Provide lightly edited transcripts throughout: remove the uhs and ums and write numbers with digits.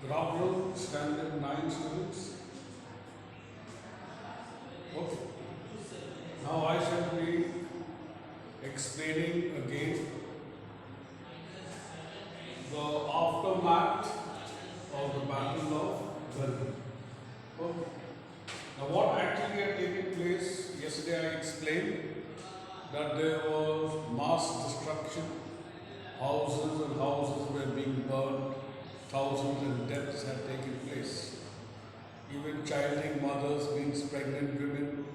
Problem standard 9 students. Okay. Now I shall be explaining again the aftermath of the Battle of Blenheim. Okay. Now what actually had taken place, yesterday I explained that there was mass destruction, houses and houses were being burned, thousands of deaths had taken place. Even childing mothers, means pregnant women,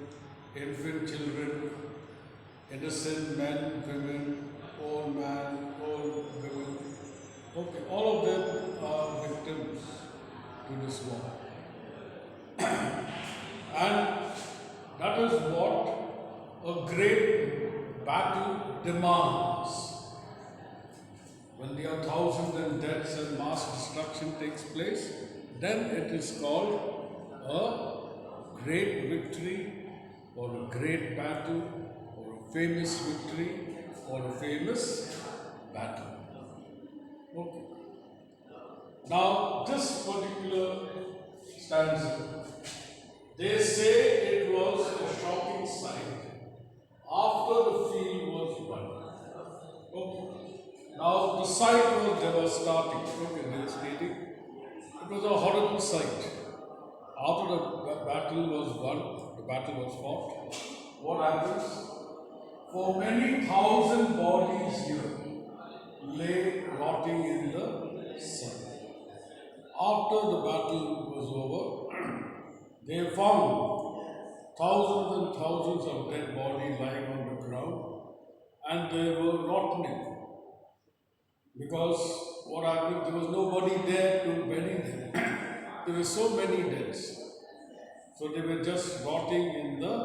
infant children, innocent men, women, old man, old women. Okay, all of them are victims to this war. And that is what a great battle demands. When there are thousands and deaths and mass destruction takes place, then it is called a great victory or a great battle or a famous victory or a famous battle. Okay. Now this particular stanza, they say it was a shocking sight after the field was won. Okay. Now the sight was devastating. Okay, devastating. It was a horrible sight. After the battle was won, the battle was fought, what happens? For many thousand bodies here lay rotting in the sun. After the battle was over, they found thousands and thousands of dead bodies lying on the ground and they were rotting. Because what happened, there was nobody there to bury them. There were so many deaths. So they were just rotting in the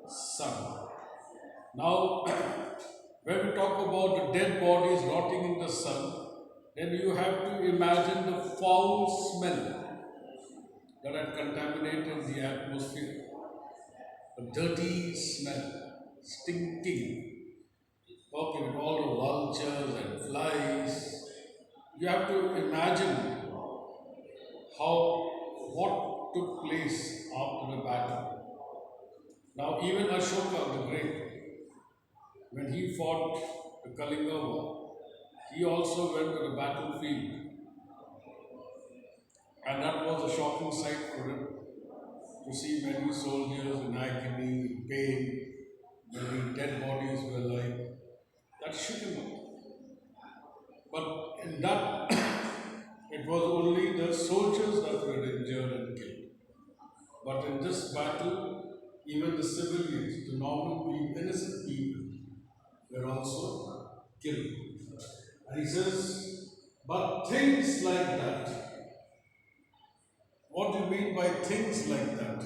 sun. Now, when we talk about the dead bodies rotting in the sun, then you have to imagine the foul smell that had contaminated the atmosphere. A dirty smell, stinking. Okay, with all the vultures and flies. You have to imagine what took place after the battle. Now, even Ashoka the Great, when he fought the Kalinga War, he also went to the battlefield. And that was a shocking sight for him to see many soldiers in agony, in pain, many dead bodies were lying. That shook him up. But in that, it was only the soldiers that were injured and killed. But in this battle, even the civilians, the normal people, innocent people, were also killed. And he says, but things like that. What do you mean by things like that?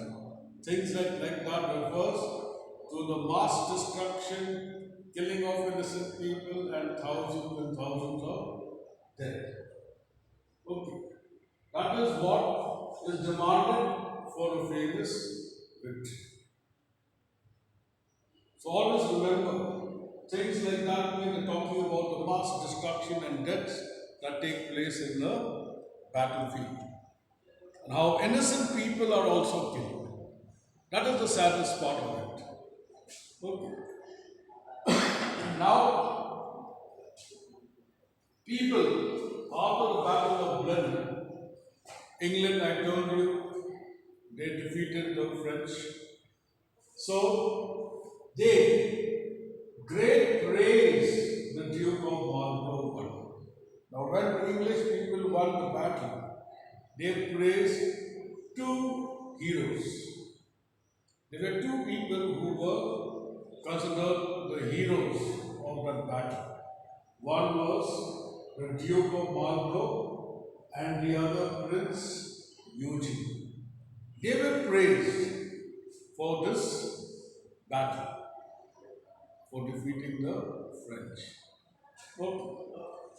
Things like that refers to the mass destruction, killing of innocent people, and thousands of dead. Okay. That is what is demanded for a famous victory. So always remember, things like that when we're talking about the mass destruction and deaths that take place in the battlefield. And how innocent people are also killed. That is the saddest part of it. Okay. Now, people, after the Battle of Blenheim, England, I told you, they defeated the French. So, they great praise the Duke of Marlborough won. Now, when the English people won the battle, they praised two heroes. There were two people who were considered the heroes of that battle. One was the Duke of Marlborough and the other Prince Eugene. They were praised for this battle, for defeating the French. Okay.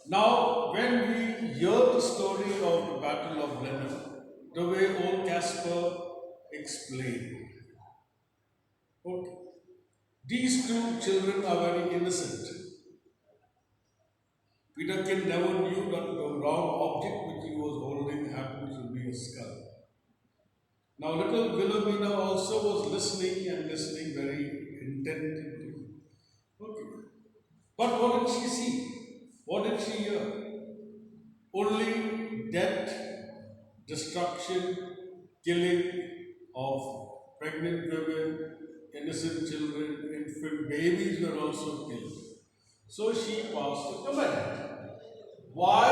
Now, when we hear the story of the Battle of Blenheim, the way old Casper explained, okay, these two children are very innocent. Peterkin never knew that the round object which he was holding happened Now, little Wilhelmina also was listening and listening very intently. Okay. But what did she see? What did she hear? Only death, destruction, killing of pregnant women, innocent children, infant babies were also killed. So she passed a comment. Why?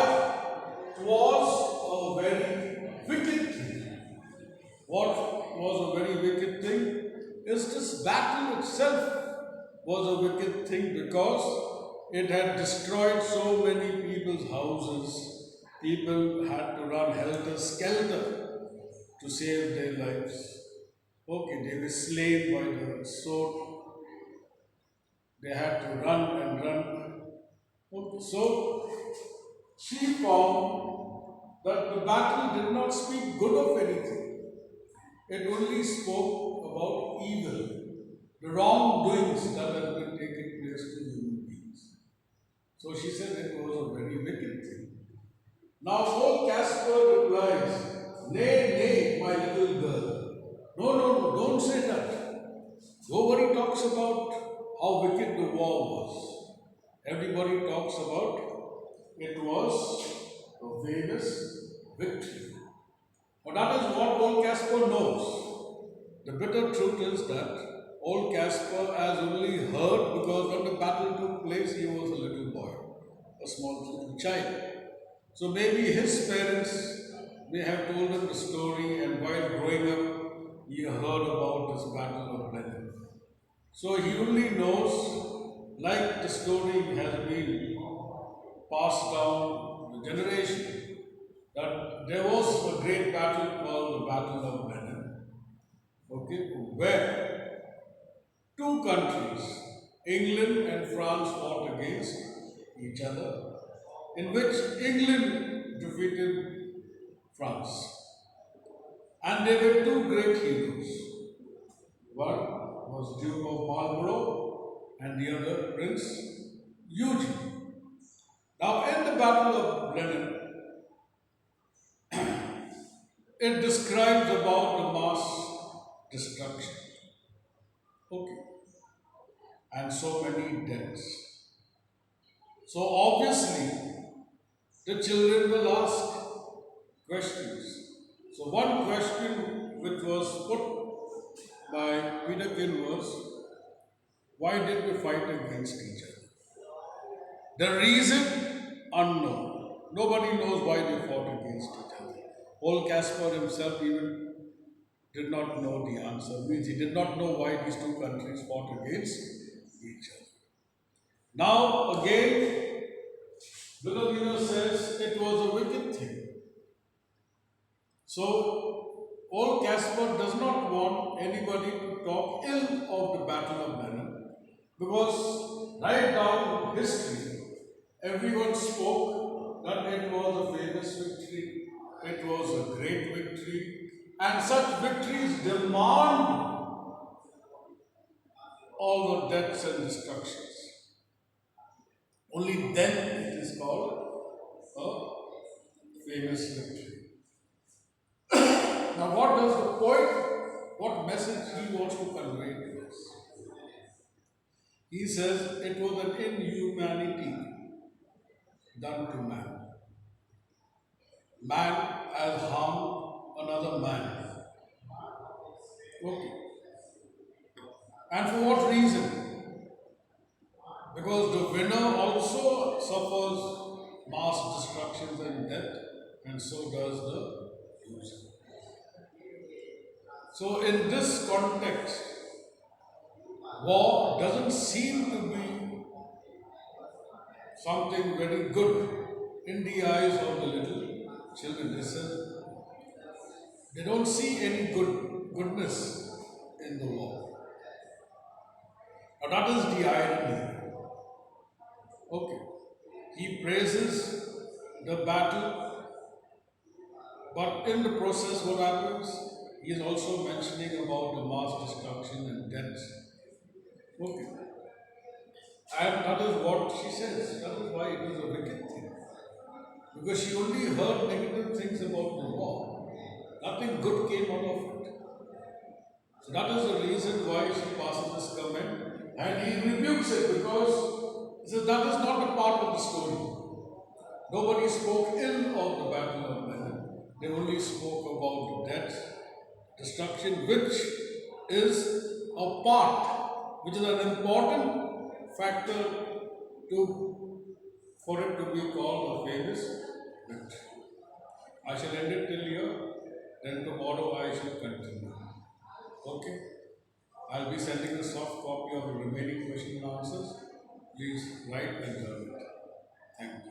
It was a very wicked thing. What was a very wicked thing is this battle itself was a wicked thing because it had destroyed so many people's houses. People had to run helter skelter to save their lives. Okay, they were slain by the sword. They had to run and run. Okay, so she found that the battle did not speak good of anything. It only spoke about evil, the wrongdoings that had been taking place to human beings. So she said it was a very wicked thing. Now old Casper replies, "Nay, nay, my little girl. No, no, no, don't say that. Nobody talks about how wicked the war was. Everybody talks about it was a famous victory. But that is what old Casper knows. The bitter truth is that old Casper has only heard because when the battle took place, he was a little boy, a small little child. So maybe his parents may have told him the story, and while growing up, he heard about this battle of Blenheim. So he only knows, like the story has been passed down the generation, that there was a great battle called the Battle of Blenheim, okay, where two countries, England and France, fought against each other, in which England defeated France. And there were two great heroes. One was Duke of Marlborough and the other Prince Eugene. Now, in the Battle of Blenheim, it describes about the mass destruction. Okay. And so many deaths. So obviously, the children will ask questions. So one question which was put by Peterkin was, why did we fight against each other? The reason unknown. Nobody knows why they fought against each other. Old Caspar himself even did not know the answer. Means he did not know why these two countries fought against each other. Now again, Wilhelmina says it was a wicked thing. So old Caspar does not want anybody to talk ill of the Battle of Blenheim because right down history, everyone spoke that it was a famous victory, it was a great victory, and such victories demand all the deaths and destructions. Only then it is called a famous victory. Now, what does the poet, what message he wants to convey to us? He says it was an inhumanity done to man. Man has harmed another man. Okay. And for what reason? Because the winner also suffers mass destructions and death, and so does the loser. So, in this context, war doesn't seem to be something very good in the eyes of the little children. They don't see any goodness in the war. Now, that is the irony. Okay. He praises the battle, but in the process, what happens? He is also mentioning about the mass destruction and death. Okay. And that is what she says. That is why it is a wicked thing. Because she only heard negative things about the war. Nothing good came out of it. That is the reason why she passes this comment, and he rebukes it because he says that is not a part of the story. Nobody spoke ill of the Battle of Blenheim. They only spoke about the death, destruction, which is a part, which is an important factor to for it to be called a famous victory. I shall end it till here, then tomorrow I shall continue. Okay? I'll be sending a soft copy of the remaining question and answers. Please write and learn it. Thank you.